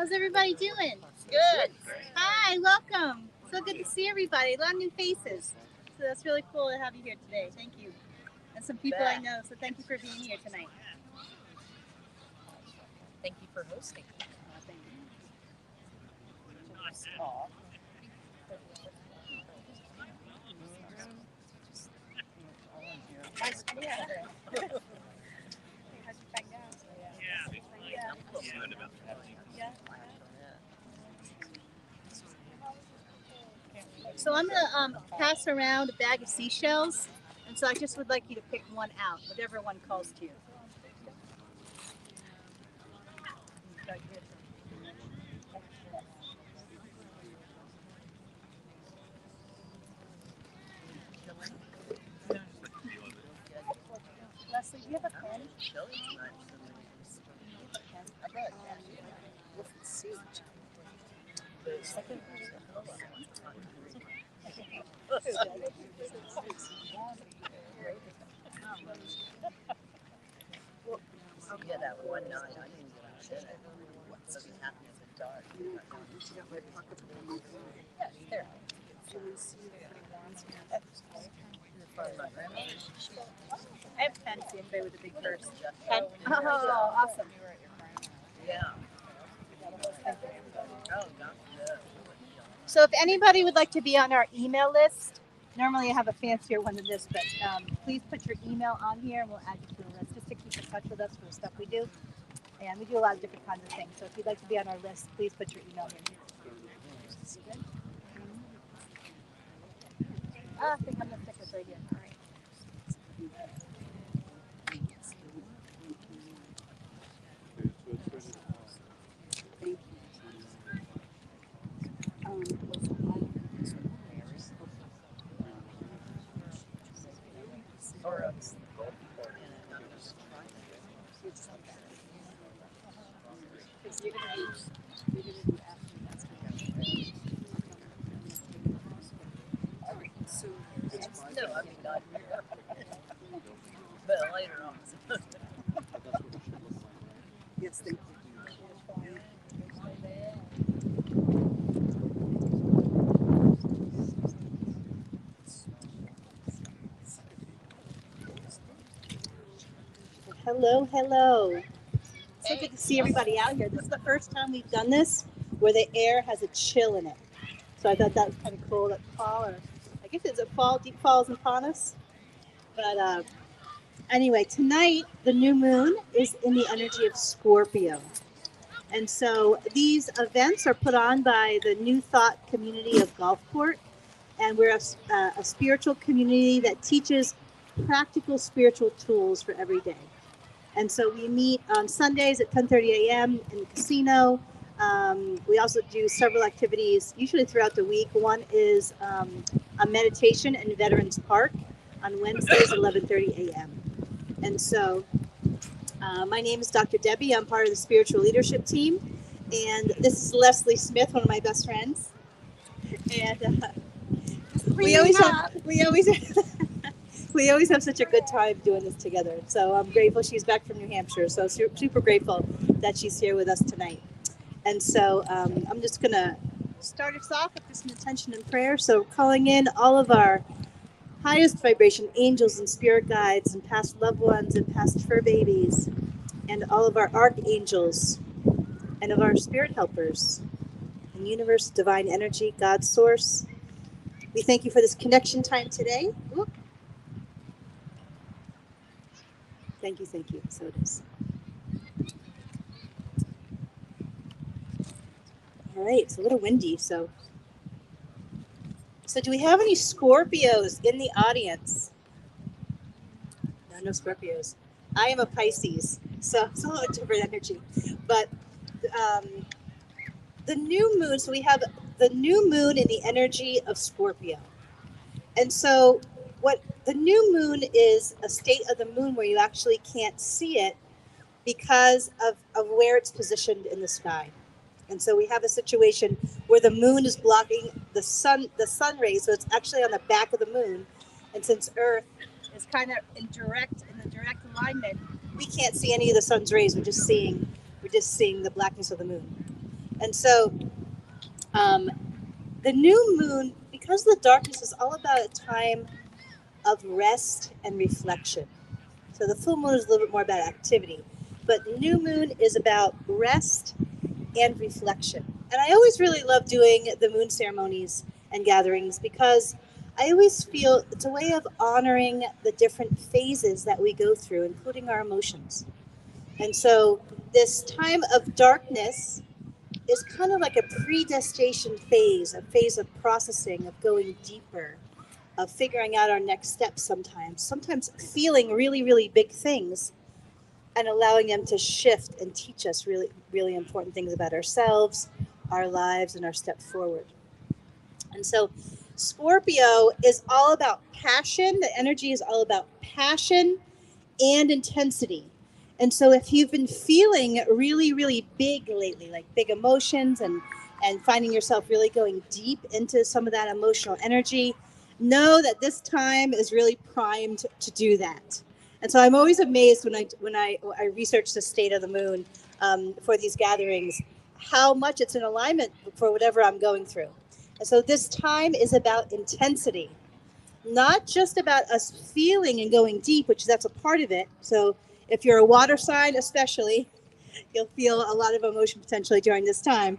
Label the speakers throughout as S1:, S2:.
S1: How's everybody doing?
S2: Good.
S1: Hi, welcome. So good to see everybody. A lot of new faces. So that's really cool to have you here today. Thank you. And some people I know, so thank you for being here tonight.
S2: Thank you for hosting.
S1: Thank you.
S2: Aw.
S1: Yeah. How'd you find out? Yeah. Yeah. So I'm gonna pass around a bag of seashells, and so I just would like you to pick one out, whatever one calls to you. Leslie, do you have a pen?
S2: Yeah, that one night I didn't get out of it. Doesn't happen in the dark. Yeah, there.
S1: I have pens. Anybody with a big purse? Pen? Oh, awesome.
S2: Yeah. Oh, God.
S1: So if anybody would like to be on our email list, normally I have a fancier one than this, but please put your email on here and we'll add you to the list just to keep in touch with us for the stuff we do. And we do a lot of different kinds of things. So if you'd like to be on our list, please put your email in. I think I'm going to stick this right here. All right.
S2: Or Gulfport and I'm just trying to. No, I mean not here. But later on.
S1: Yes, thank you. Hello, hello. So good to see everybody out here. This is the first time we've done this where the air has a chill in it. So I thought that was kind of cool that fall, or I guess it's a fall, deep falls upon us. But anyway, tonight the new moon is in the energy of Scorpio. And so these events are put on by the New Thought community of Gulfport. And we're a spiritual community that teaches practical spiritual tools for every day. And so we meet on Sundays at 10:30 a.m. in the casino. We also do several activities, usually throughout the week. One is a meditation in Veterans Park on Wednesdays at 11:30 a.m. And so my name is Dr. Debbie. I'm part of the spiritual leadership team. And this is Leslie Smith, one of my best friends. And we always have such a good time doing this together. So I'm grateful she's back from New Hampshire. So super grateful that she's here with us tonight. And so I'm just going to start us off with just an intention and prayer. So calling in all of our highest vibration angels and spirit guides and past loved ones and past fur babies and all of our archangels and of our spirit helpers and universe, divine energy, God's source. We thank you for this connection time today. Ooh. Thank you. So it is. All right, it's a little windy, so do we have any Scorpios in the audience? No Scorpios. I am a Pisces, so it's a little different energy. But the new moon, so we have the new moon in the energy of Scorpio. And so what the new moon is a state of the moon where you actually can't see it because of where it's positioned in the sky. And so we have a situation where the moon is blocking the sun rays, so it's actually on the back of the moon. And since Earth is kind of in the direct alignment, we can't see any of the sun's rays. We're just seeing the blackness of the moon. And so um, the new moon, because the darkness is all about a time of rest and reflection. So the full moon is a little bit more about activity, but the new moon is about rest and reflection. And I always really love doing the moon ceremonies and gatherings because I always feel it's a way of honoring the different phases that we go through, including our emotions. And so this time of darkness is kind of like a predestination phase, a phase of processing, of going deeper, of figuring out our next steps sometimes feeling really, really big things and allowing them to shift and teach us really, really important things about ourselves, our lives, and our step forward. And so Scorpio is all about passion. The energy is all about passion and intensity. And so if you've been feeling really, really big lately, like big emotions and finding yourself really going deep into some of that emotional energy, know that this time is really primed to do that. And so I'm always amazed when I research the state of the moon for these gatherings, how much it's in alignment for whatever I'm going through. And so this time is about intensity, not just about us feeling and going deep, which that's a part of it. So if you're a water sign, especially, you'll feel a lot of emotion potentially during this time.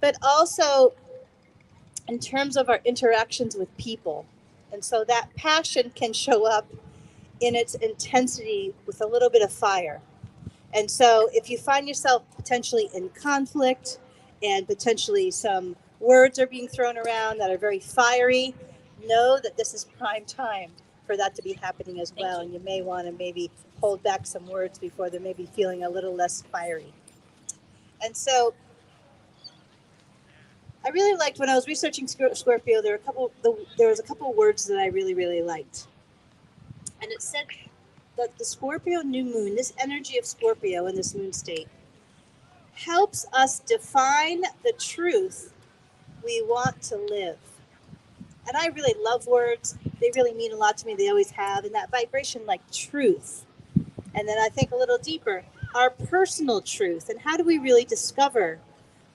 S1: But also in terms of our interactions with people. And so that passion can show up in its intensity with a little bit of fire. And so if you find yourself potentially in conflict and potentially some words are being thrown around that are very fiery, know that this is prime time for that to be happening as well. And you may want to maybe hold back some words before they're maybe feeling a little less fiery. And so I really liked when I was researching Scorpio. There was a couple words that I really, really liked, and it said that the Scorpio new moon, this energy of Scorpio in this moon state, helps us define the truth we want to live. And I really love words. They really mean a lot to me. They always have. And that vibration, like truth. And then I think a little deeper, our personal truth. And how do we really discover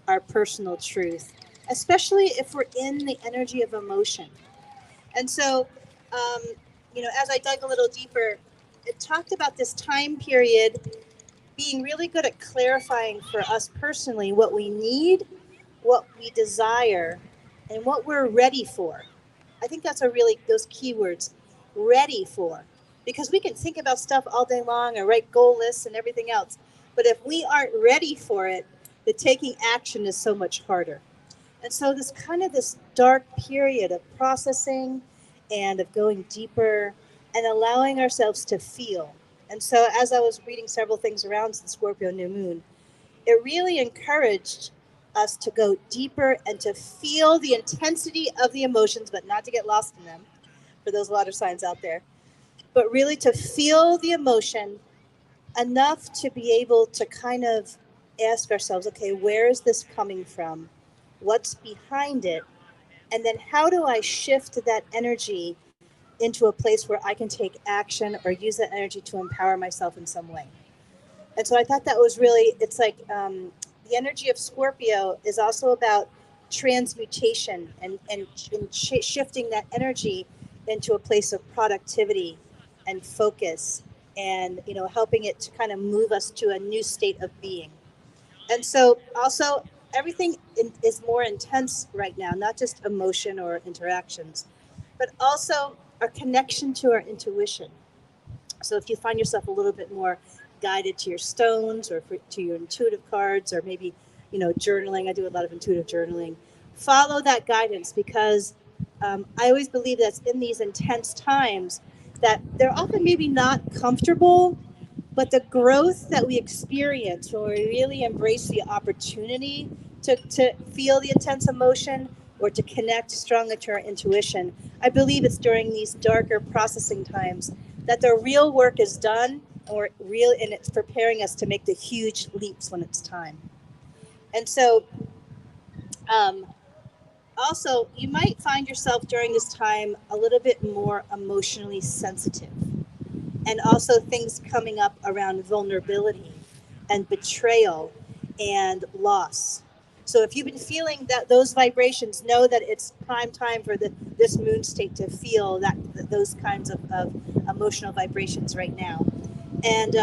S1: our personal truth, especially if we're in the energy of emotion? And so, um, as I dug a little deeper, it talked about this time period being really good at clarifying for us personally what we need, what we desire, and what we're ready for. I think that's those keywords, ready for. Because we can think about stuff all day long and write goal lists and everything else. But if we aren't ready for it, the taking action is so much harder. And so this dark period of processing and of going deeper and allowing ourselves to feel. And so as I was reading several things around the Scorpio new moon, it really encouraged us to go deeper and to feel the intensity of the emotions, but not to get lost in them for those water signs out there, but really to feel the emotion enough to be able to kind of ask ourselves, okay, where is this coming from? What's behind it? And then how do I shift that energy into a place where I can take action or use that energy to empower myself in some way? And so I thought that was really, it's like the energy of Scorpio is also about transmutation and shifting that energy into a place of productivity and focus and, helping it to kind of move us to a new state of being. And so also everything is more intense right now, not just emotion or interactions, but also our connection to our intuition. So if you find yourself a little bit more guided to your stones or to your intuitive cards or maybe, journaling, I do a lot of intuitive journaling, follow that guidance because I always believe that's in these intense times that they're often maybe not comfortable, but the growth that we experience when we really embrace the opportunity to feel the intense emotion or to connect strongly to our intuition, I believe it's during these darker processing times that the real work is done and it's preparing us to make the huge leaps when it's time. And so um, also you might find yourself during this time a little bit more emotionally sensitive, and also things coming up around vulnerability and betrayal and loss. So if you've been feeling that those vibrations, know that it's prime time for this moon state to feel those kinds of emotional vibrations right now. And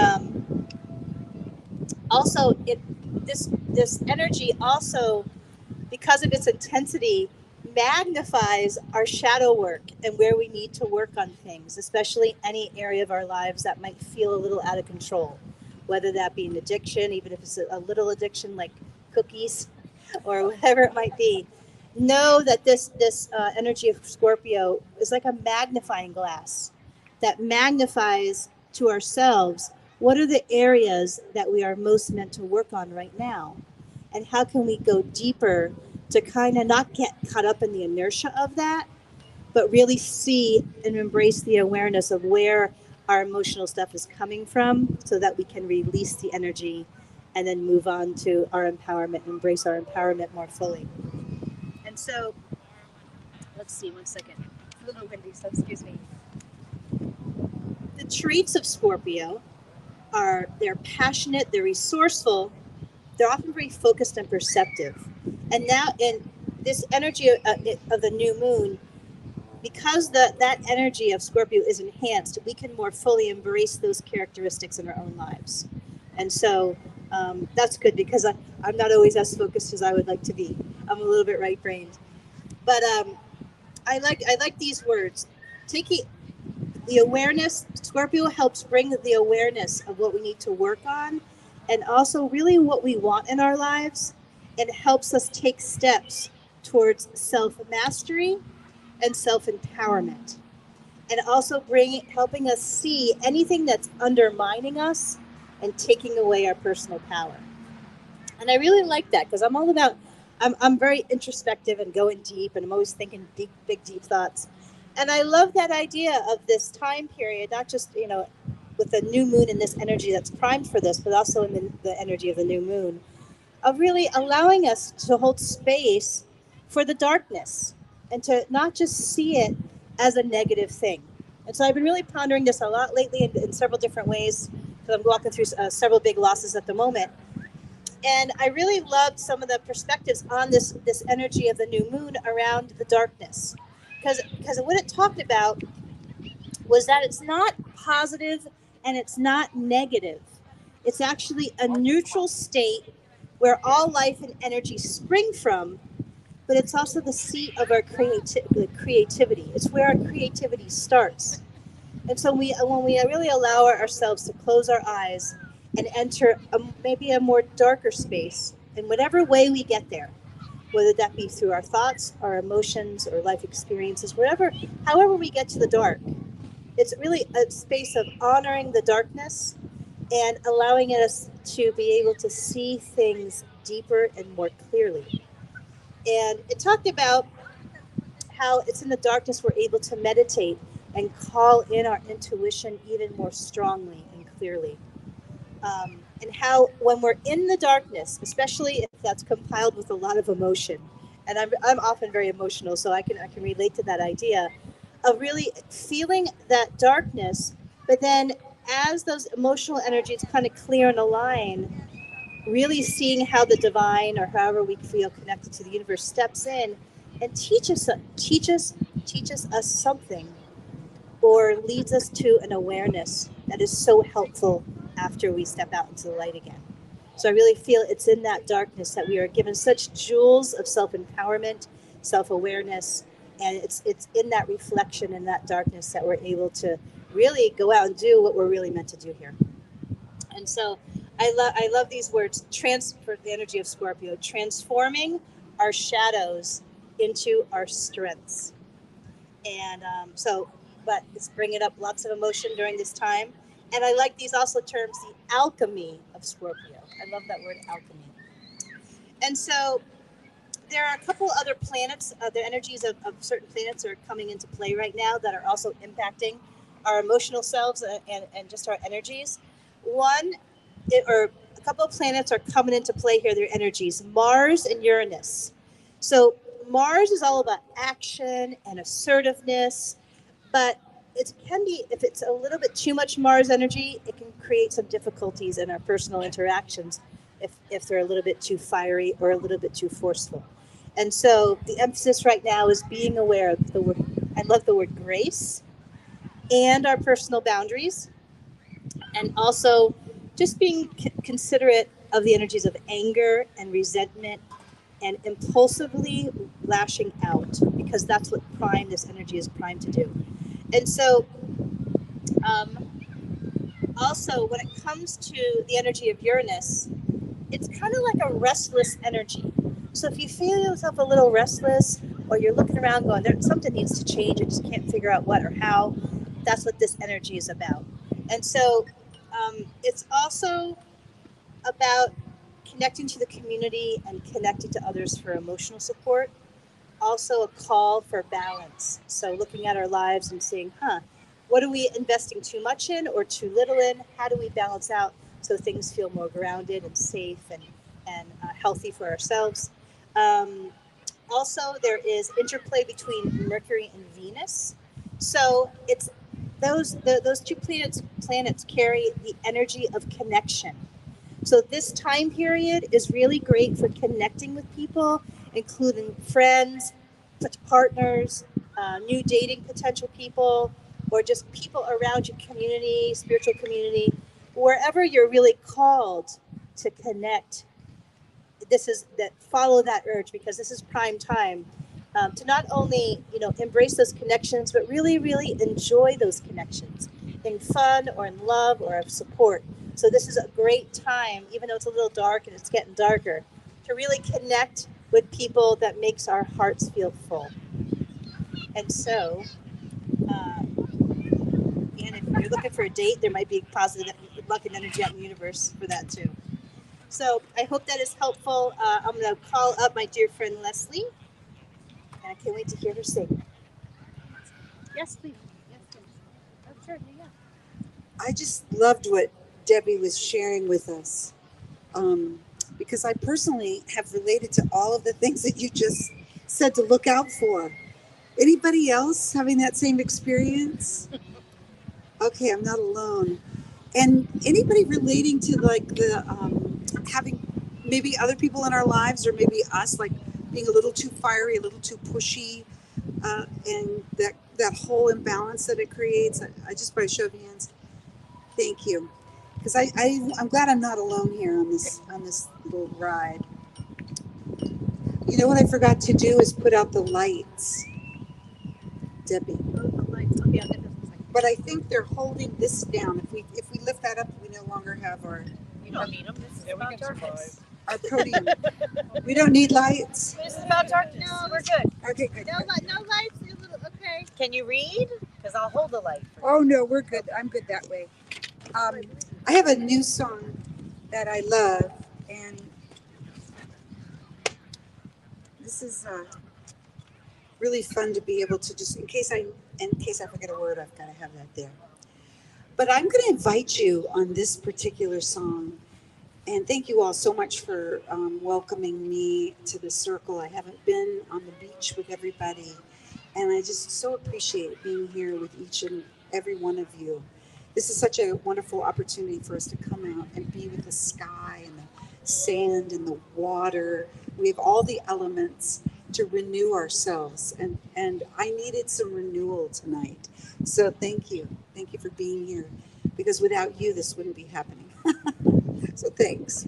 S1: also, this energy also, because of its intensity, magnifies our shadow work and where we need to work on things, especially any area of our lives that might feel a little out of control, whether that be an addiction, even if it's a little addiction like cookies or whatever it might be. Know that this energy of Scorpio is like a magnifying glass that magnifies to ourselves what are the areas that we are most meant to work on right now, and how can we go deeper to kind of not get caught up in the inertia of that, but really see and embrace the awareness of where our emotional stuff is coming from so that we can release the energy and then move on to our empowerment, embrace our empowerment more fully. And so, let's see, one second. It's a little windy, so excuse me. The traits of Scorpio are they're passionate, they're resourceful, they're often very focused and perceptive. And now, in this energy of the new moon, because that energy of Scorpio is enhanced, we can more fully embrace those characteristics in our own lives. And so that's good because I'm not always as focused as I would like to be. I'm a little bit right brained, but I like these words. Taking the awareness, Scorpio helps bring the awareness of what we need to work on, and also really what we want in our lives. It helps us take steps towards self mastery and self empowerment, and also helping us see anything that's undermining us and taking away our personal power. And I really like that because I'm all about, I'm very introspective and going deep, and I'm always thinking deep, big, deep thoughts. And I love that idea of this time period, not just, with the new moon and this energy that's primed for this, but also in the energy of the new moon, of really allowing us to hold space for the darkness and to not just see it as a negative thing. And so I've been really pondering this a lot lately in several different ways because I'm walking through several big losses at the moment. And I really loved some of the perspectives on this energy of the new moon around the darkness, because what it talked about was that it's not positive and it's not negative. It's actually a neutral state where all life and energy spring from, but it's also the seat of our creativity. It's where our creativity starts. And so when we really allow ourselves to close our eyes and enter maybe a more darker space, in whatever way we get there, whether that be through our thoughts, our emotions, or life experiences, however we get to the dark, it's really a space of honoring the darkness and allowing us to be able to see things deeper and more clearly. And it talked about how it's in the darkness we're able to meditate and call in our intuition even more strongly and clearly. And how when we're in the darkness, especially if that's compiled with a lot of emotion, and I'm often very emotional, so I can relate to that idea of really feeling that darkness, but then as those emotional energies kind of clear and align, really seeing how the divine or however we feel connected to the universe steps in and teaches us something, or leads us to an awareness that is so helpful after we step out into the light again. So I really feel it's in that darkness that we are given such jewels of self-empowerment, self-awareness, and it's in that reflection in that darkness that we're able to really go out and do what we're really meant to do here. And so I love these words, for the energy of Scorpio, transforming our shadows into our strengths. And but it's bringing up lots of emotion during this time. And I like these also terms, the alchemy of Scorpio. I love that word, alchemy. And so there are a couple other planets, the energies of certain planets are coming into play right now that are also impacting our emotional selves and just our energies. Or a couple of planets are coming into play here, their energies, Mars and Uranus. So Mars is all about action and assertiveness, but it can be, if it's a little bit too much Mars energy, it can create some difficulties in our personal interactions. if they're a little bit too fiery or a little bit too forceful. And so the emphasis right now is being aware of the word, I love the word grace, and our personal boundaries, and also just being considerate of the energies of anger and resentment and impulsively lashing out, because that's what prime this energy is primed to do. And so um, also when it comes to the energy of Uranus, it's kind of like a restless energy. So if you feel yourself a little restless, or you're looking around going, there something needs to change, I just can't figure out what or how, that's what this energy is about. And so it's also about connecting to the community and connecting to others for emotional support. Also a call for balance. So looking at our lives and saying, what are we investing too much in or too little in? How do we balance out so things feel more grounded and safe and healthy for ourselves? Um, Also, there is interplay between Mercury and Venus. So it's those two planets carry the energy of connection. So this time period is really great for connecting with people, including friends, partners, new dating potential people, or just people around your community, spiritual community, wherever you're really called to connect. This is that, follow that urge, because this is prime time to not only embrace those connections, but really really enjoy those connections in fun or in love or of support. So this is a great time, even though it's a little dark and it's getting darker, to really connect with people that makes our hearts feel full. And so and if you're looking for a date, there might be positive luck and energy out in the universe for that too. So I hope that is helpful. I'm going to call up my dear friend Leslie, and I can't wait to hear her sing. Yes, please. Yes, please. Oh, sure. Yeah.
S3: I just loved what Debbie was sharing with us, because I personally have related to all of the things that you just said to look out for. Anybody else having that same experience? Okay, I'm not alone. And anybody relating to like the having maybe other people in our lives, or maybe us, like being a little too fiery, a little too pushy, and that whole imbalance that it creates. I just by show of hands, thank you, because I'm glad I'm not alone here on this little ride. You know what I forgot to do is put out the lights, Debbie.
S1: Oh, the lights. Okay, I'll get this in a second.
S3: But I think they're holding this down. If we lift that up, we no longer have
S2: You don't need them. This is about darkness.
S3: our podium. We don't need lights.
S2: This is about darkness.
S1: No.
S2: We're good.
S3: Okay, good.
S1: No lights. Okay.
S2: Can you read? Because I'll hold the light for you.
S3: Oh no, we're good. I'm good that way. I have a new song that I love, and this is really fun to be able to just in case I forget a word, I've got to have that there. But I'm going to invite you on this particular song, and thank you all so much for welcoming me to the circle. I haven't been on the beach with everybody, and I just so appreciate being here with each and every one of you. This is such a wonderful opportunity for us to come out and be with the sky and the sand and the water. We have all the elements to renew ourselves, and I needed some renewal tonight. So thank you for being here, because without you this wouldn't be happening. So thanks.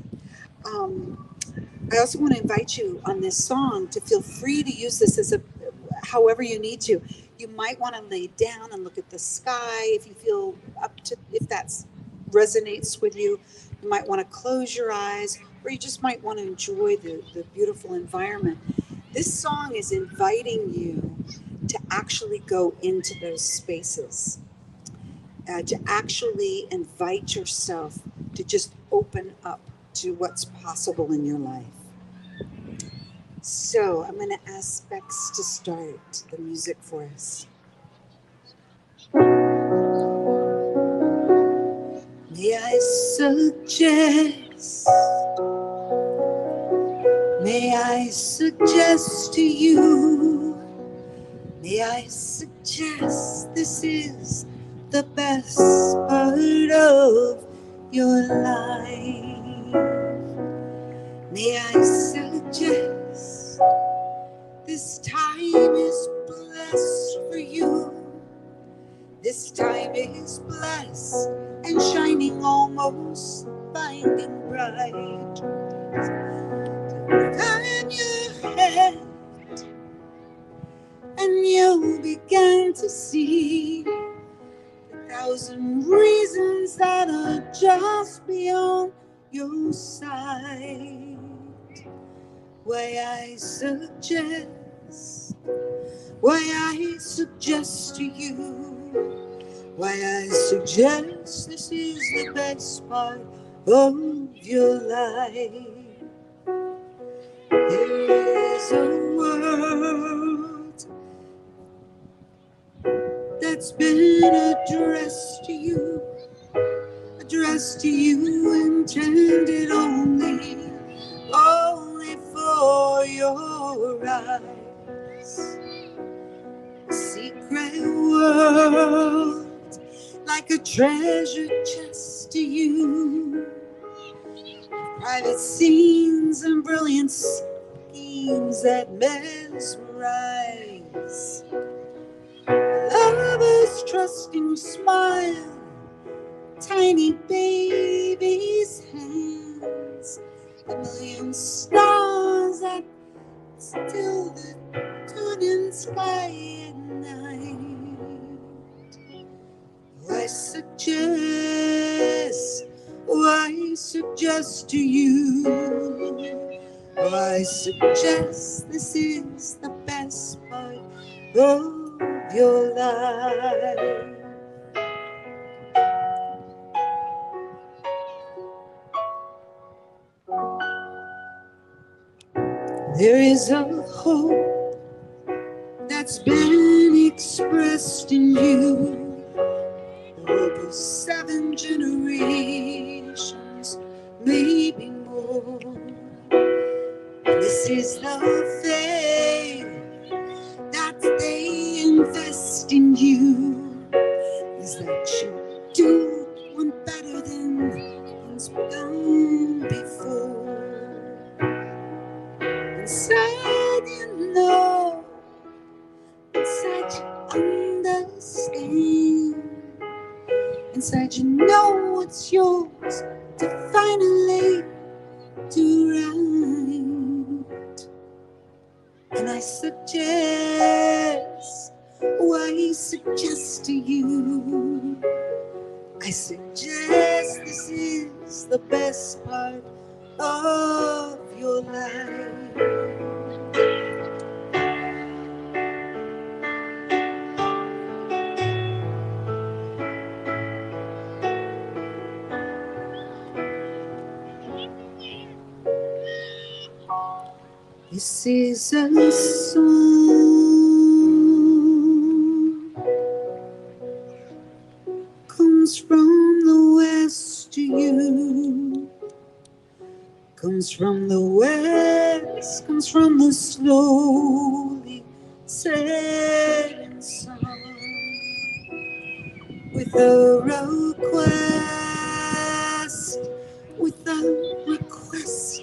S3: I also want to invite you on this song to feel free to use this as a however you need to. You might want to lay down and look at the sky if you feel if that resonates with you. You might want to close your eyes, or you just might want to enjoy the beautiful environment. This song is inviting you to actually go into those spaces, to actually invite yourself to just open up to what's possible in your life. So I'm going to ask Bex to start the music for us. May I suggest to you, may I suggest this is the best part of your life. May I suggest this time is blessed for you. This time is blessed and shining almost blinding bright. Turn your head and you'll begin to see a thousand reasons that are just beyond your sight. Why I suggest to you, why I suggest this is the best part of your life. There is a word that's been addressed to you, intended only for your eyes. Secret world, like a treasure chest to you. Private scenes and brilliant schemes that mesmerize. Lover's trusting smile, tiny baby's hands, a million stars that still the turning sky at night. Why suggest to you, why suggest this is the best part of your life. There is a hope that's been expressed in you over 7 generations, maybe more. This is the faith that they invest in you, is that you do one better than things done before. Inside you know, inside you understand, inside you know it's yours to finally do right. And I suggest to you, I suggest this is the best part of your life. This is a song, comes from the west to you, comes from the west, comes from the slowly setting sun, with a request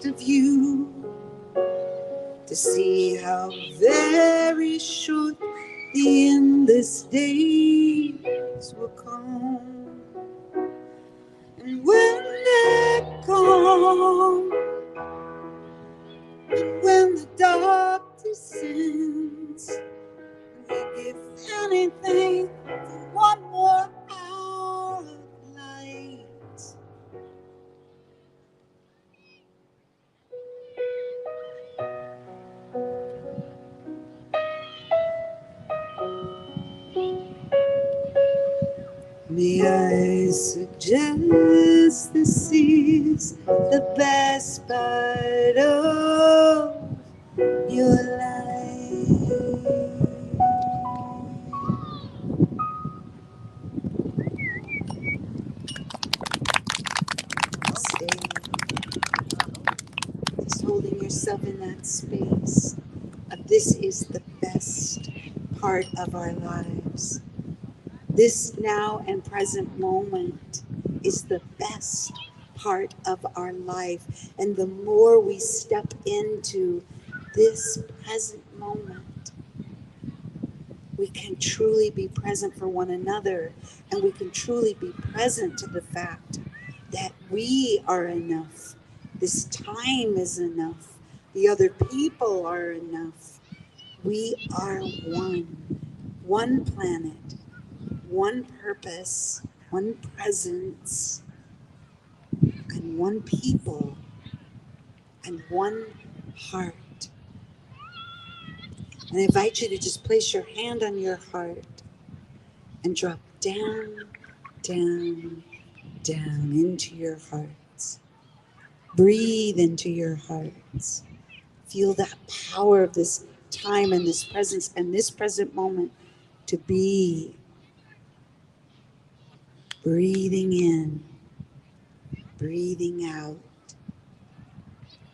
S3: of you, to see how very short the endless days will come. And when they're gone, and when the dark descends, we give anything for one more hour of light. May I suggest this is the best part of your life. Stay just holding yourself in that space of this is the best part of our lives. This now and present moment is the best part of our life. And the more we step into this present moment, we can truly be present for one another, and we can truly be present to the fact that we are enough. This time is enough. The other people are enough. We are one planet, one purpose, one presence, and one people, and one heart. And I invite you to just place your hand on your heart and drop down, down, down into your hearts. Breathe into your hearts. Feel that power of this time and this presence and this present moment to be. Breathing in, breathing out,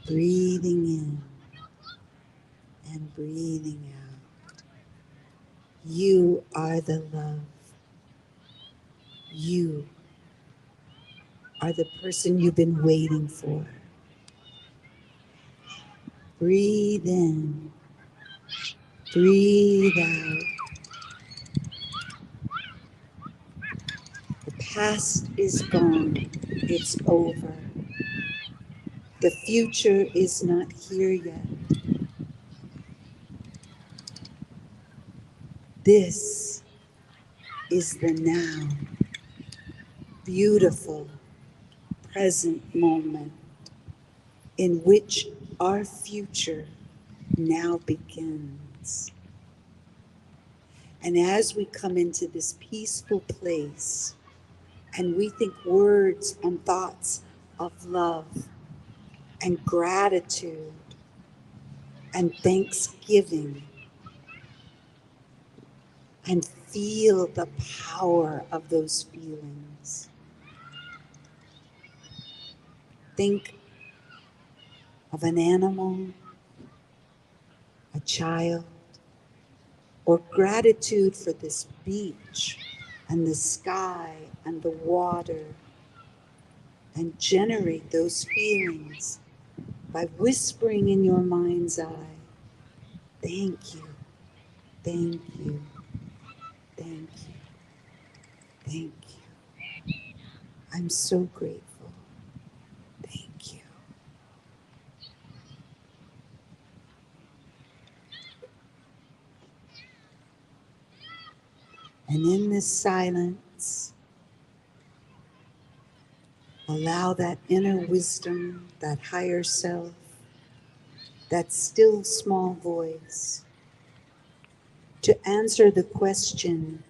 S3: breathing in, and breathing out. You are the love. You are the person you've been waiting for. Breathe in, breathe out. The past is gone, it's over. The future is not here yet. This is the now, beautiful present moment in which our future now begins. And as we come into this peaceful place and we think words and thoughts of love and gratitude and thanksgiving and feel the power of those feelings, think of an animal, a child, or gratitude for this beach and the sky and the water, and generate those feelings by whispering in your mind's eye, thank you, thank you, thank you, thank you. I'm so grateful. Thank you. And in this silence, allow that inner wisdom, that higher self, that still small voice to answer the question,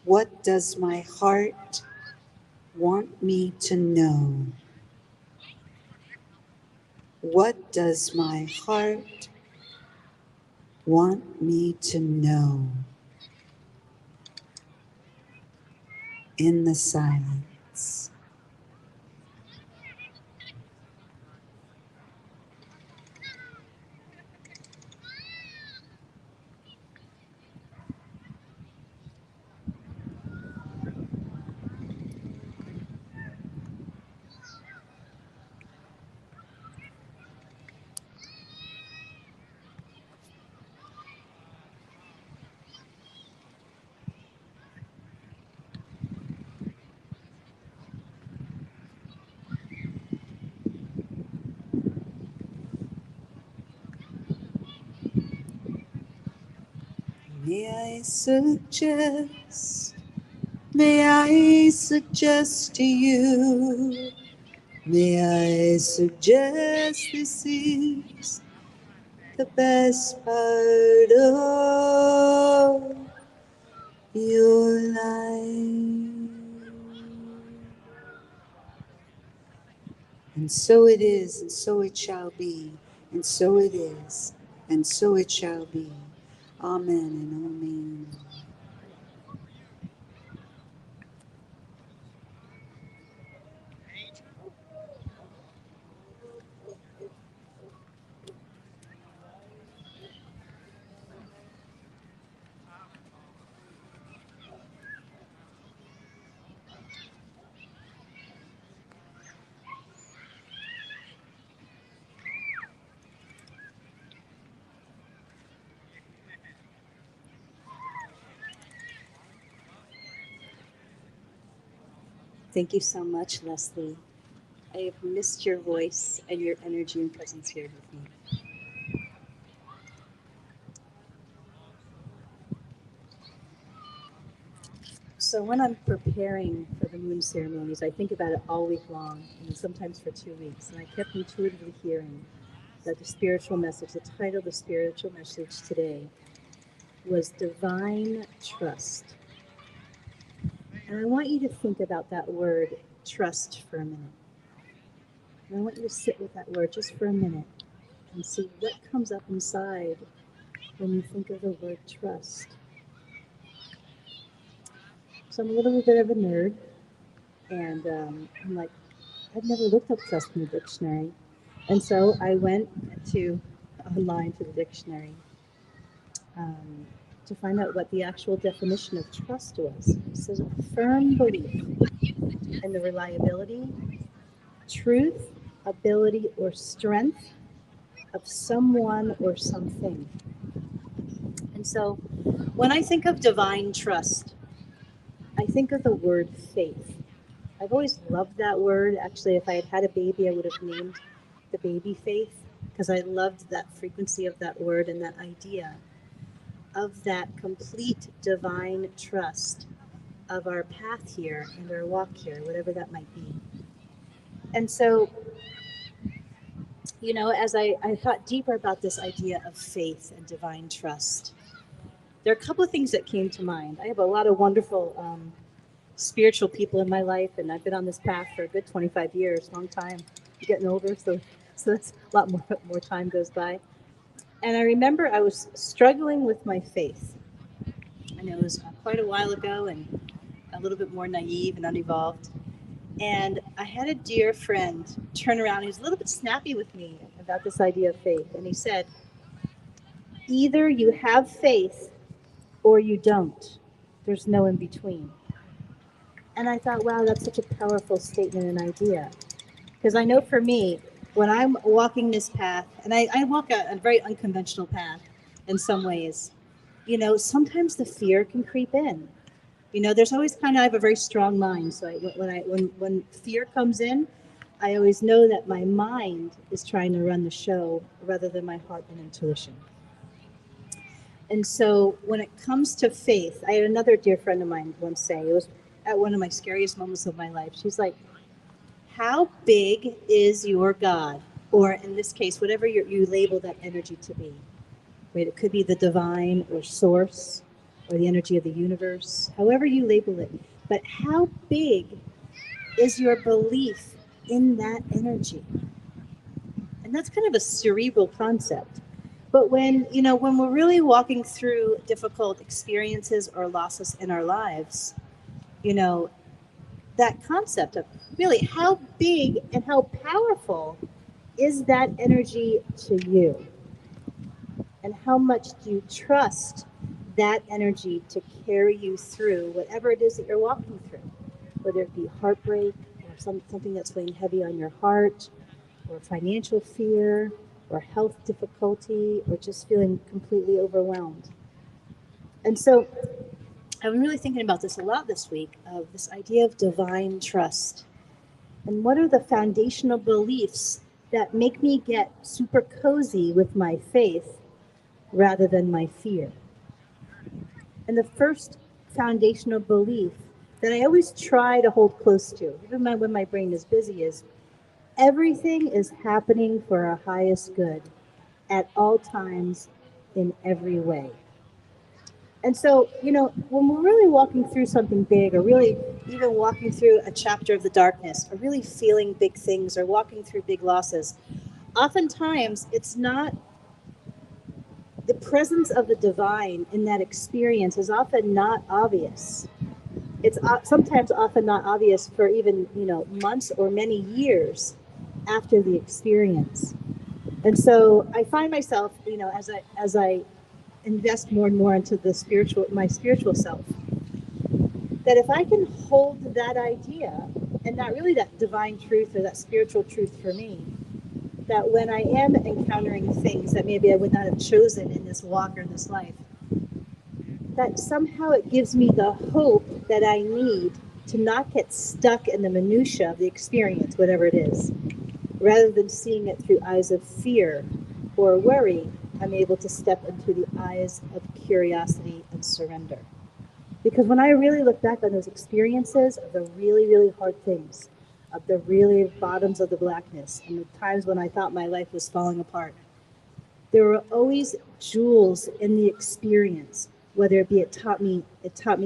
S3: what does my heart want me to know? What does my heart want me to know? In the silence. May I suggest to you, may I suggest this is the best part of your life. And so it is, and so it shall be, and so it is, and so it shall be. Amen and amen.
S1: Thank you so much, Leslie. I have missed your voice and your energy and presence here with me. So when I'm preparing for the moon ceremonies, I think about it all week long, and sometimes for 2 weeks. And I kept intuitively hearing that the spiritual message, the title of the spiritual message today was Divine Trust. And I want you to think about that word, trust, for a minute. And I want you to sit with that word just for a minute and see what comes up inside when you think of the word trust. So I'm a little bit of a nerd, and I'm like, I've never looked up trust in the dictionary. And so I went to online to the dictionary um, to find out what the actual definition of trust was. It says a firm belief in the reliability, truth, ability, or strength of someone or something. And so when I think of divine trust, I think of the word faith. I've always loved that word. Actually, if I had had a baby, I would have named the baby Faith because I loved that frequency of that word and that idea of that complete divine trust of our path here and our walk here, whatever that might be. And so, as I thought deeper about this idea of faith and divine trust, there are a couple of things that came to mind. I have a lot of wonderful spiritual people in my life, and I've been on this path for a good 25 years, long time. I'm getting older, so that's a lot more time goes by. And I remember I was struggling with my faith, and it was quite a while ago, and a little bit more naive and unevolved. And I had a dear friend turn around. He was a little bit snappy with me about this idea of faith, and he said, "Either you have faith or you don't. There's no in between." And I thought, wow, that's such a powerful statement and idea. Because I know for me, when I'm walking this path, and I walk a very unconventional path in some ways, sometimes the fear can creep in. There's always I have a very strong mind. So when fear comes in, I always know that my mind is trying to run the show rather than my heart and intuition. And so when it comes to faith, I had another dear friend of mine once say, it was at one of my scariest moments of my life. She's like, how big is your God? Or in this case, whatever you label that energy to be. Right? It could be the divine or source or the energy of the universe, however you label it. But how big is your belief in that energy? And that's kind of a cerebral concept. But when we're really walking through difficult experiences or losses in our lives, that concept of really how big and how powerful is that energy to you? And how much do you trust that energy to carry you through whatever it is that you're walking through? Whether it be heartbreak or something that's weighing heavy on your heart, or financial fear, or health difficulty, or just feeling completely overwhelmed. And so I've been really thinking about this a lot this week, of this idea of divine trust. And what are the foundational beliefs that make me get super cozy with my faith rather than my fear? And the first foundational belief that I always try to hold close to, even when my brain is busy, is everything is happening for our highest good at all times in every way. And so, when we're really walking through something big, or really even walking through a chapter of the darkness, or really feeling big things, or walking through big losses, oftentimes it's not the presence of the divine in that experience is often not obvious. It's sometimes often not obvious for even, months or many years after the experience. And so I find myself, as I invest more and more into my spiritual self, that if I can hold that idea and that divine truth or that spiritual truth for me, that when I am encountering things that maybe I would not have chosen in this walk or in this life, that somehow it gives me the hope that I need to not get stuck in the minutia of the experience, whatever it is. Rather than seeing it through eyes of fear or worry, I'm able to step into the eyes of curiosity and surrender. Because when I really look back on those experiences of the really, really hard things, of the really bottoms of the blackness, and the times when I thought my life was falling apart, there were always jewels in the experience, whether it be it taught me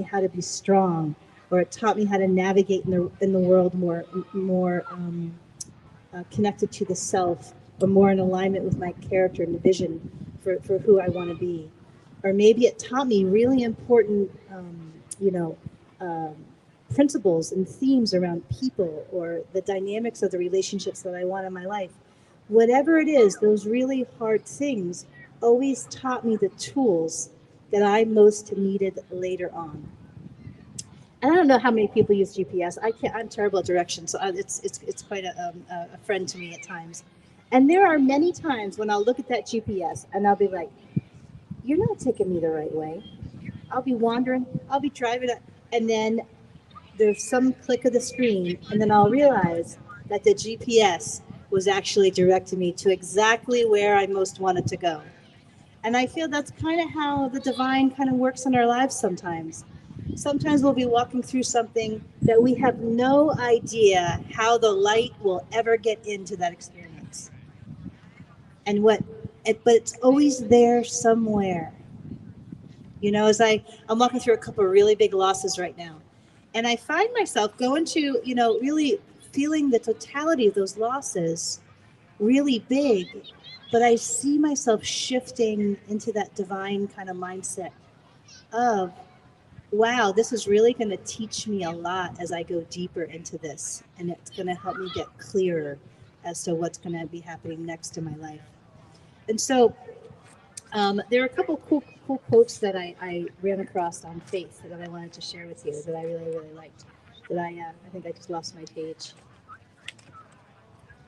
S1: how to be strong, or it taught me how to navigate in the world more connected to the self, or more in alignment with my character and the vision for who I want to be. Or maybe it taught me really important, um, principles and themes around people, or the dynamics of the relationships that I want in my life. Whatever it is, those really hard things always taught me the tools that I most needed later on. And I don't know how many people use GPS. I can't. I'm terrible at directions, so it's quite a friend to me at times. And there are many times when I'll look at that GPS and I'll be like, "You're not taking me the right way." I'll be wandering. I'll be driving, and then there's some click of the screen, and then I'll realize that the GPS was actually directing me to exactly where I most wanted to go. And I feel that's kind of how the divine kind of works in our lives sometimes. Sometimes we'll be walking through something that we have no idea how the light will ever get into that experience. And but it's always there somewhere. As I'm walking through a couple of really big losses right now. And I find myself going to, really feeling the totality of those losses really big, but I see myself shifting into that divine kind of mindset of, wow, this is really going to teach me a lot as I go deeper into this. And it's going to help me get clearer as to what's going to be happening next in my life. And so there are a couple cool quotes that I ran across on faith that I wanted to share with you that I really, really liked. That I think I just lost my page.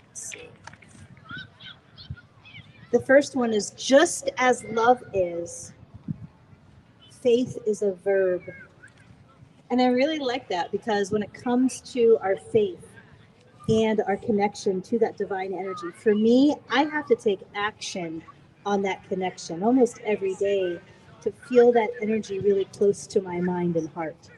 S1: Let's see. The first one is, just as love is, faith is a verb. And I really like that, because when it comes to our faith and our connection to that divine energy, for me, I have to take action on that connection almost every day to feel that energy really close to my mind and heart.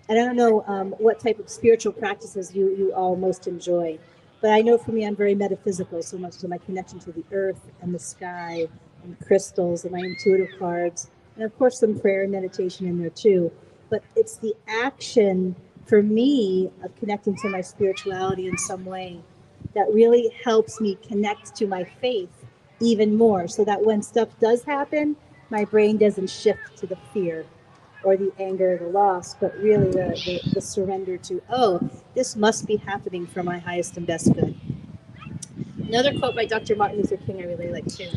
S1: And I don't know what type of spiritual practices you all most enjoy, but I know for me, I'm very metaphysical, so much of my connection to the earth and the sky and crystals and my intuitive cards, and of course some prayer and meditation in there too. But it's the action for me of connecting to my spirituality in some way that really helps me connect to my faith even more, so that when stuff does happen, my brain doesn't shift to the fear or the anger or the loss, but really the surrender to, oh, this must be happening for my highest and best good. Another quote by Dr. Martin Luther King I really like too.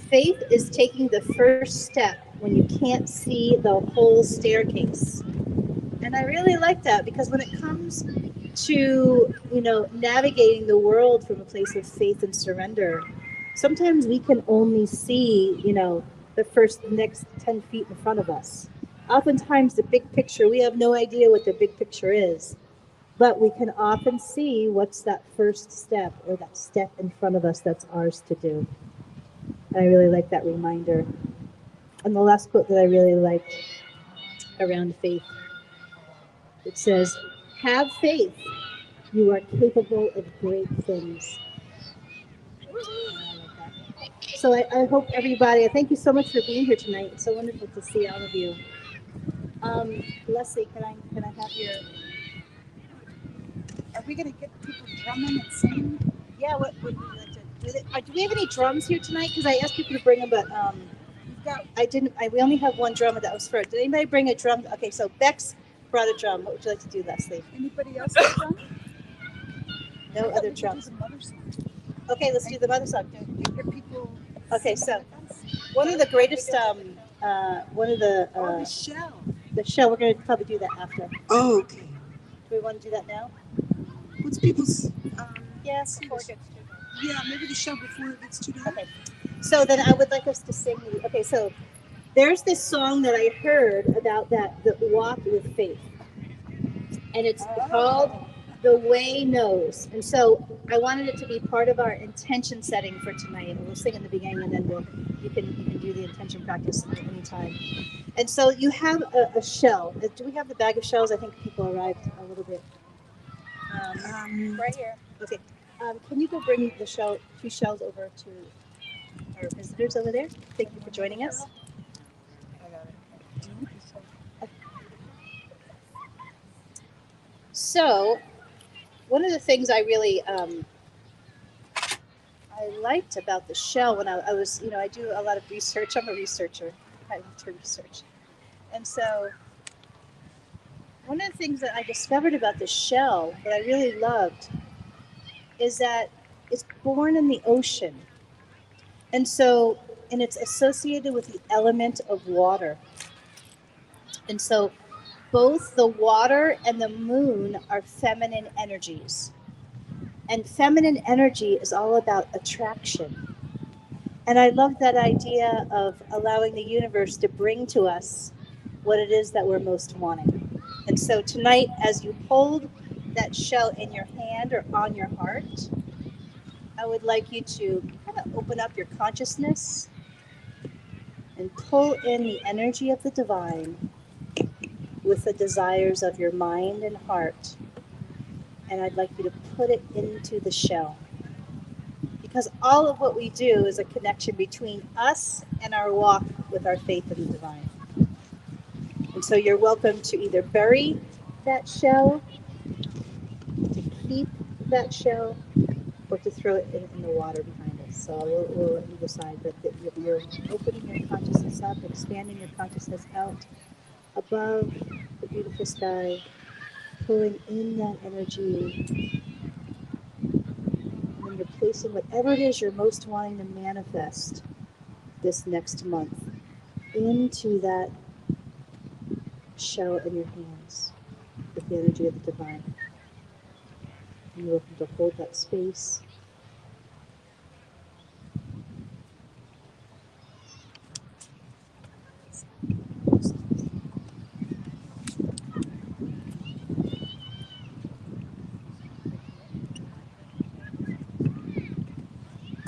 S1: Faith is taking the first step when you can't see the whole staircase. And I really like that, because when it comes to, navigating the world from a place of faith and surrender, sometimes we can only see, the next 10 feet in front of us. Oftentimes the big picture, we have no idea what the big picture is, but we can often see what's that first step, or that step in front of us that's ours to do. And I really like that reminder. And the last quote that I really liked around faith, it says, have faith. You are capable of great things. So I hope everybody, thank you so much for being here tonight. It's so wonderful to see all of you. Leslie, can I have your...
S3: Are we going to get people drumming and singing?
S1: Yeah, what would we like to do? Do we have any drums here tonight? Because I asked people to bring them, but we only have one drum that was first. Did anybody bring a drum? Okay, so Bex brought a drum. What would you like to do, Leslie?
S3: Anybody else have a drum?
S1: No other drums. Okay, let's do the mother song. Okay, so one of the greatest,
S3: the shell.
S1: The shell. We're going to probably do that after.
S3: Oh, okay.
S1: Do we want to do that now?
S3: What's people's?
S1: Yes, before it gets too dark.
S3: Yeah, maybe the shell before it gets too dark.
S1: Okay. So then I would like us to sing. Okay, so there's this song that I heard about the walk with faith, and it's called "The Way Knows." And so I wanted it to be part of our intention setting for tonight. We'll sing in the beginning, and then you can do the intention practice at any time. And so you have a shell. Do we have the bag of shells? I think people arrived a little bit. Right here. Okay. Can you go bring the shell, 2 shells over to our visitors over there? Thank you for joining us.
S2: I got it.
S1: So, one of the things I really I liked about the shell when I was, I do a lot of research. I'm a researcher. I love to research. And so, one of the things that I discovered about the shell that I really loved is that it's born in the ocean. And so, and it's associated with the element of water. And so, both the water and the moon are feminine energies. And feminine energy is all about attraction. And I love that idea of allowing the universe to bring to us what it is that we're most wanting. And so tonight, as you hold that shell in your hand or on your heart, I would like you to kind of open up your consciousness and pull in the energy of the divine with the desires of your mind and heart. And I'd like you to put it into the shell. Because all of what we do is a connection between us and our walk with our faith in the divine. And so you're welcome to either bury that shell, to keep that shell, or to throw it in the water behind us. So we'll let you decide. But you're opening your consciousness up, expanding your consciousness out above the beautiful sky, pulling in that energy, and then you're placing whatever it is you're most wanting to manifest this next month into that shell in your hands with the energy of the divine. And you're welcome to hold that space.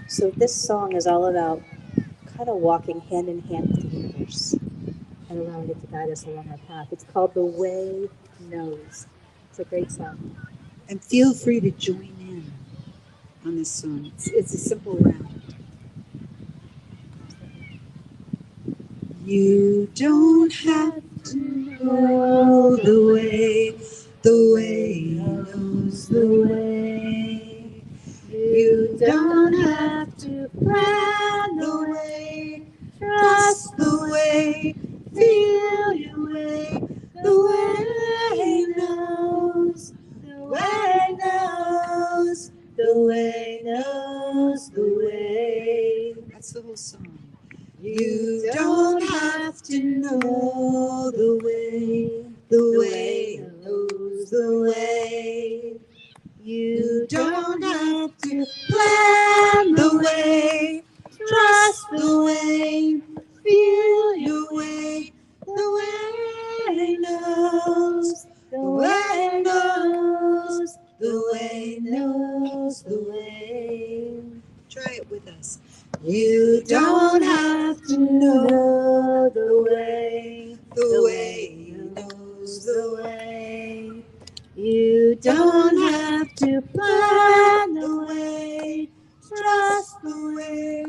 S1: So this song is all about kind of walking hand in hand with the universe and allowing it to guide us along our path. It's called The Way Knows. It's a great song.
S3: And feel free to join in on this song. It's a simple round. You don't have to know the way knows the way. You don't have to plan the way, trust the way, feel your way. The way knows, the way knows, the way knows the way. That's the whole song. You don't have to know the way knows the way. You don't have to plan the way, trust the way, feel your way. The way knows, the way knows, the way knows the way. Try it with us. You don't have to know the way knows the way. You don't have to plan the way, trust the way,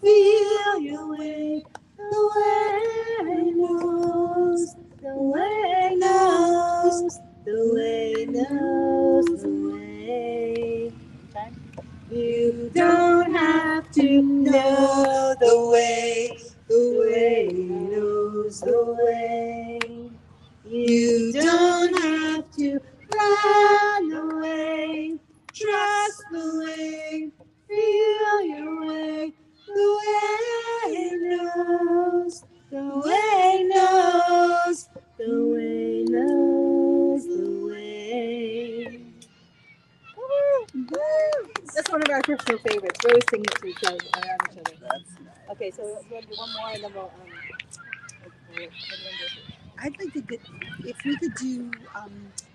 S3: feel your way. The way knows, the way knows, the way knows the way. Time. You don't have to know the way knows the way. You don't have to plan the way, trust the way, feel your way. The way knows, the way knows, the way knows the way. That's one of our personal favorites. We always sing it to each other, around each other.
S2: That's nice.
S1: Okay, so we'll do one more and then we'll
S3: I'd like to get if we could do.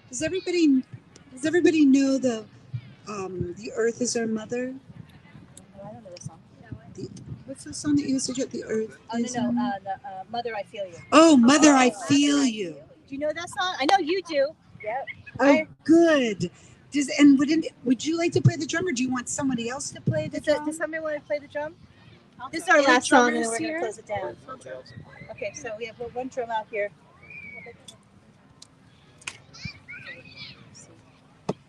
S3: Does everybody know the Earth is our mother?
S1: Oh, I don't know the song.
S3: The, what's the song that you suggest? The Earth is our mother.
S1: The Mother, I Feel You.
S3: Oh, Mother, I Feel You.
S1: Do you know that song? I know you do. Yep.
S3: Oh, good. Would you like to play the drum, or do you want somebody else to play the drum?
S1: Does somebody want to play the drum? This is our last song, and then we're going to close it down. Okay, so we have one drum out here.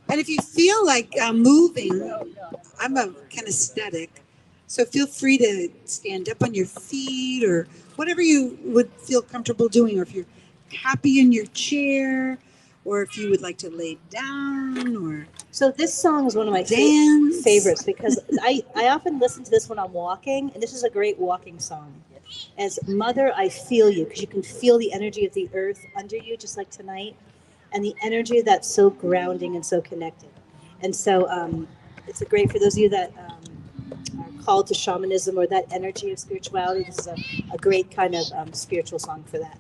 S3: And if you feel like moving, I'm a kinesthetic, so feel free to stand up on your feet or whatever you would feel comfortable doing, or if you're happy in your chair, or if you would like to lay down, or
S1: So this song is one of my
S3: dance.
S1: favorites because I often listen to this when I'm walking, and this is a great walking song. As Mother, I Feel You, because you can feel the energy of the earth under you, just like tonight, and the energy that's so grounding and so connected. And so it's a great, for those of you that are called to shamanism or that energy of spirituality, this is a great kind of spiritual song for that.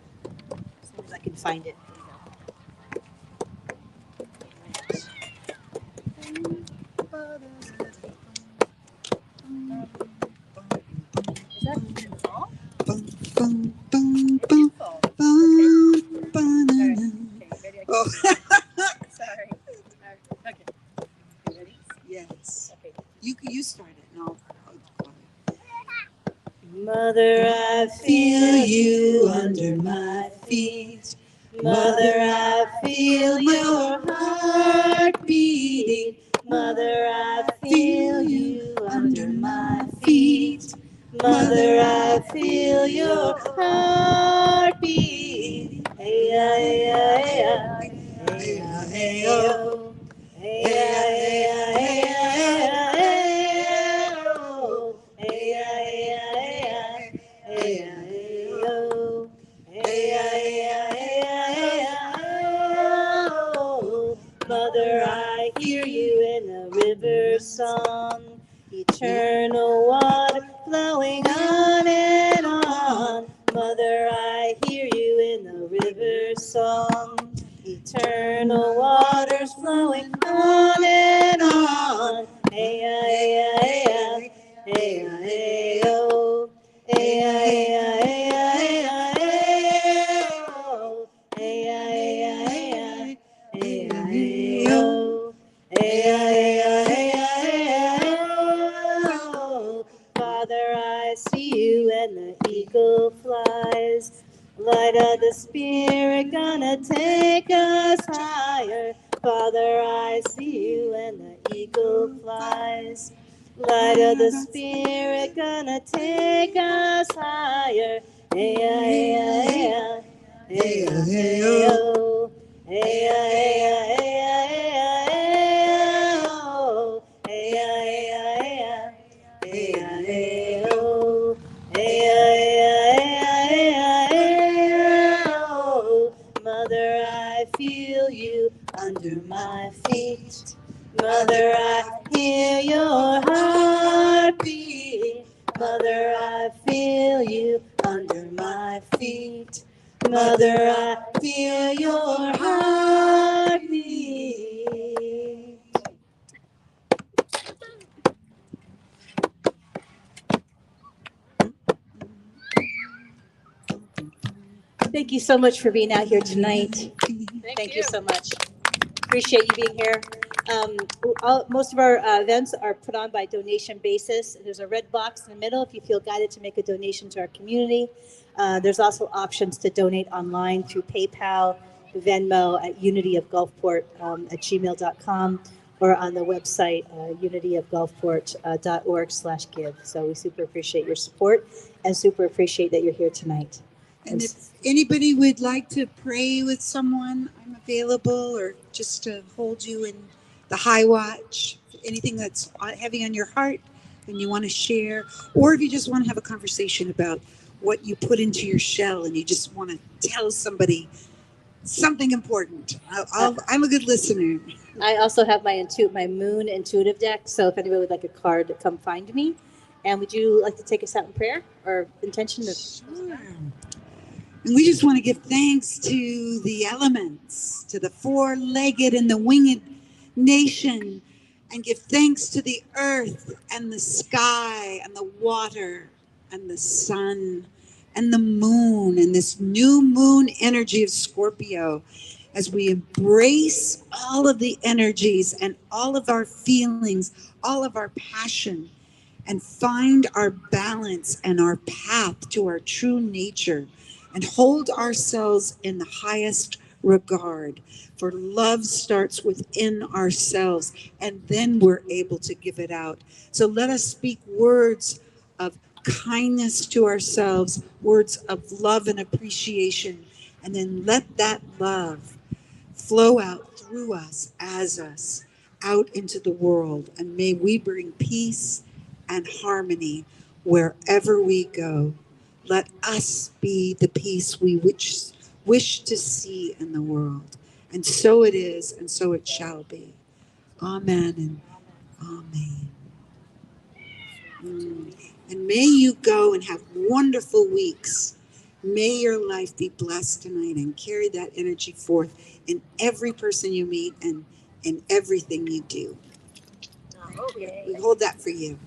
S1: As long as I can find it. Is that all?
S3: Bum, bum, bum, bum, bum, banana. Oh,
S1: Sorry. Okay. You ready?
S3: yes.
S1: Okay.
S3: You start it. No.
S1: Mother, I feel you under my feet. Mother, I feel your heart beating. Mother, I feel you under my feet. Mother, I feel your heart beating. Hey, hey, hey, hey, hey, hey, oh. Hey, hey, hey, hey, hey, oh. Hey, hey, hey, hey, hey, oh. Hey, hey, hey, oh. Mother, I hear you in the river song. Eternal water flowing on and on. Mother, I hear you in the river song. Eternal waters flowing on and on. Hey, hey, hey, hey, hey, oh. Hey, hey, hey, hey, oh. Hey, hey, hey, hey, oh. Hey, hey, hey, oh. Father, I see you and the eagle flies. Light of the Spirit gonna take us higher. Father, I see you and the eagle flies. Light of the Spirit gonna take us higher. Hey, hey, hey, hey, hey, oh. Hey, hey, hey, hey, oh. Hey, hey, hey, hey, oh. Hey, hey, oh. Mother, I feel you under my feet. Mother, I hear your heartbeat. Mother, I feel you under my feet. Mother, I feel your heartbeat. Thank you so much for being out here tonight. Thank you so much. Appreciate you being here. Most of our events are put on by donation basis. There's a red box in the middle if you feel guided to make a donation to our community. There's also options to donate online through PayPal, Venmo at unityofgulfport@gmail.com or on the website unityofgulfport.org/give. So we super appreciate your support and super appreciate that you're here tonight.
S3: And if anybody would like to pray with someone, I'm available, or just to hold you in the high watch, anything that's heavy on your heart and you want to share, or if you just want to have a conversation about what you put into your shell and you just want to tell somebody something important. I'm a good listener.
S1: I also have my moon intuitive deck, so if anybody would like a card, to come find me. And would you like to take us out in prayer or intention?
S3: Sure. And we just want to give thanks to the elements, to the four-legged and the winged nation, and give thanks to the earth and the sky and the water and the sun and the moon and this new moon energy of Scorpio, as we embrace all of the energies and all of our feelings, all of our passion, and find our balance and our path to our true nature, and hold ourselves in the highest regard. For love starts within ourselves, and then we're able to give it out. So let us speak words of kindness to ourselves, words of love and appreciation, and then let that love flow out through us, as us, out into the world. And may we bring peace and harmony wherever we go. Let us be the peace we wish to see in the world. And so it is, and so it shall be. Amen and amen. And may you go and have wonderful weeks. May your life be blessed tonight, and carry that energy forth in every person you meet and in everything you do. We hold that for you.